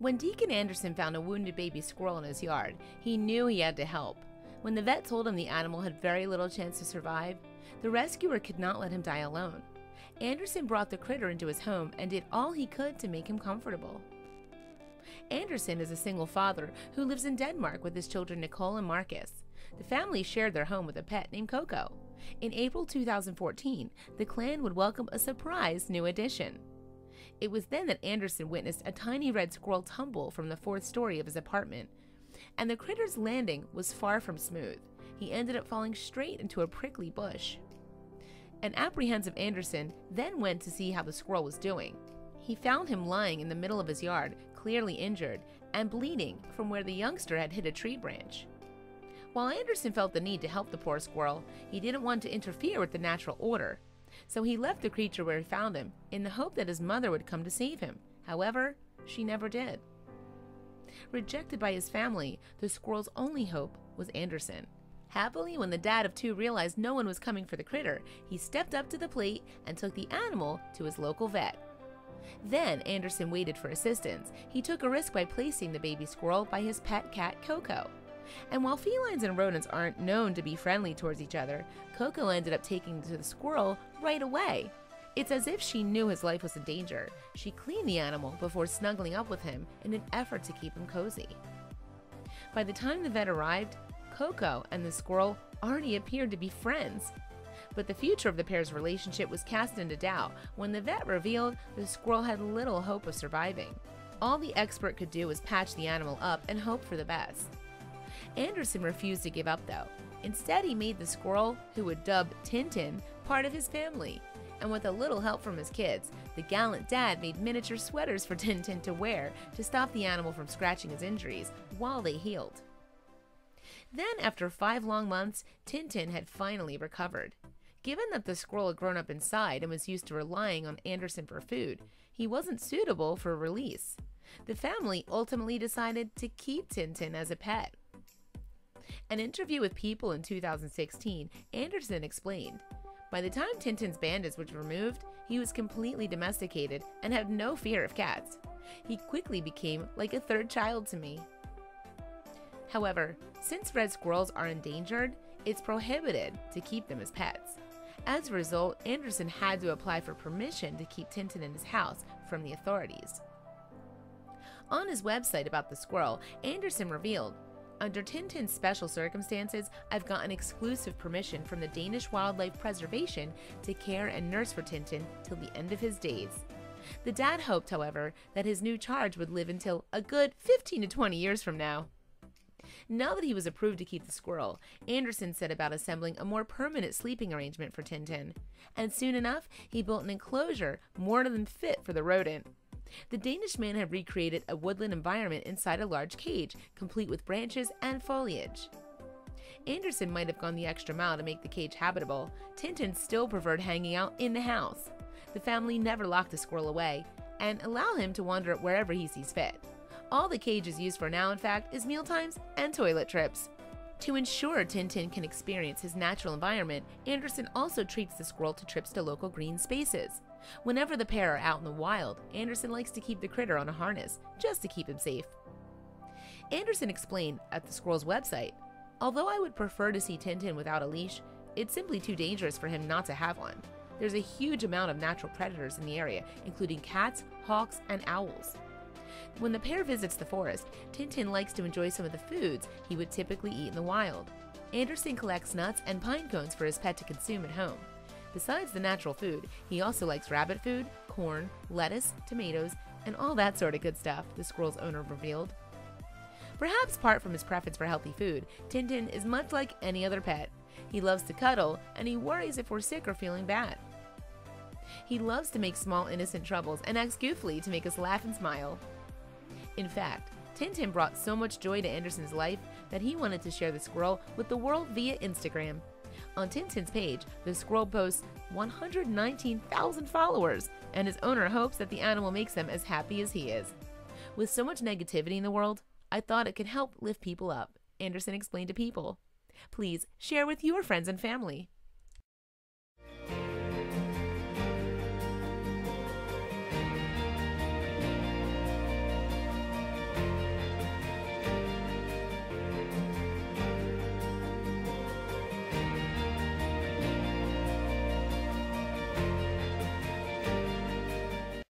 When Decan Andersen found a wounded baby squirrel in his yard, he knew he had to help. When the vet told him the animal had very little chance to survive, the rescuer could not let him die alone. Andersen brought the critter into his home and did all he could to make him comfortable. Andersen is a single father who lives in Denmark with his children Nicole and Marcus. The family shared their home with a pet named Coco. In April 2014, the clan would welcome a surprise new addition. It was then that Andersen witnessed a tiny red squirrel tumble from the fourth story of his apartment, and the critter's landing was far from smooth. He ended up falling straight into a prickly bush. An apprehensive Andersen then went to see how the squirrel was doing. He found him lying in the middle of his yard, clearly injured, and bleeding from where the youngster had hit a tree branch. While Andersen felt the need to help the poor squirrel, he didn't want to interfere with the natural order. So he left the creature where he found him, in the hope that his mother would come to save him. However, she never did. Rejected by his family, the squirrel's only hope was Andersen. Happily, when the dad of two realized no one was coming for the critter, he stepped up to the plate and took the animal to his local vet. Then Andersen waited for assistance. He took a risk by placing the baby squirrel by his pet cat Coco. And while felines and rodents aren't known to be friendly towards each other, Coco ended up taking to the squirrel right away. It's as if she knew his life was in danger. She cleaned the animal before snuggling up with him in an effort to keep him cozy. By the time the vet arrived, Coco and the squirrel already appeared to be friends. But the future of the pair's relationship was cast into doubt when the vet revealed the squirrel had little hope of surviving. All the expert could do was patch the animal up and hope for the best. Andersen refused to give up though. Instead, he made the squirrel, who would dub Tintin, part of his family. And with a little help from his kids, the gallant dad made miniature sweaters for Tintin to wear to stop the animal from scratching his injuries while they healed. Then, after 5 long months, Tintin had finally recovered. Given that the squirrel had grown up inside and was used to relying on Andersen for food, he wasn't suitable for release. The family ultimately decided to keep Tintin as a pet. An interview with People in 2016, Andersen explained, "By the time Tintin's bandage was removed, he was completely domesticated and had no fear of cats. He quickly became like a third child to me." However, since red squirrels are endangered, it's prohibited to keep them as pets. As a result, Andersen had to apply for permission to keep Tintin in his house from the authorities. On his website about the squirrel, Andersen revealed, "Under Tintin's special circumstances, I've gotten exclusive permission from the Danish Wildlife Preservation to care and nurse for Tintin till the end of his days." The dad hoped, however, that his new charge would live until a good 15 to 20 years from now. Now that he was approved to keep the squirrel, Andersen set about assembling a more permanent sleeping arrangement for Tintin. And soon enough, he built an enclosure more than fit for the rodent. The Danish man had recreated a woodland environment inside a large cage, complete with branches and foliage. Andersen might have gone the extra mile to make the cage habitable. Tintin still preferred hanging out in the house. The family never locked the squirrel away and allow him to wander wherever he sees fit. All the cage is used for now, in fact, is mealtimes and toilet trips. To ensure Tintin can experience his natural environment, Andersen also treats the squirrel to trips to local green spaces. Whenever the pair are out in the wild, Andersen likes to keep the critter on a harness, just to keep him safe. Andersen explained at the squirrel's website, "Although I would prefer to see Tintin without a leash, it's simply too dangerous for him not to have one. There's a huge amount of natural predators in the area, including cats, hawks, and owls." When the pair visits the forest, Tintin likes to enjoy some of the foods he would typically eat in the wild. Andersen collects nuts and pine cones for his pet to consume at home. Besides the natural food, he also likes rabbit food, corn, lettuce, tomatoes, and all that sort of good stuff, the squirrel's owner revealed. Perhaps apart from his preference for healthy food, Tintin is much like any other pet. He loves to cuddle, and he worries if we're sick or feeling bad. He loves to make small innocent troubles and acts goofily to make us laugh and smile. In fact, Tintin brought so much joy to Andersen's life that he wanted to share the squirrel with the world via Instagram. On Tintin's page, the squirrel boasts 119,000 followers, and his owner hopes that the animal makes them as happy as he is. "With so much negativity in the world, I thought it could help lift people up," Andersen explained to People. Please share with your friends and family.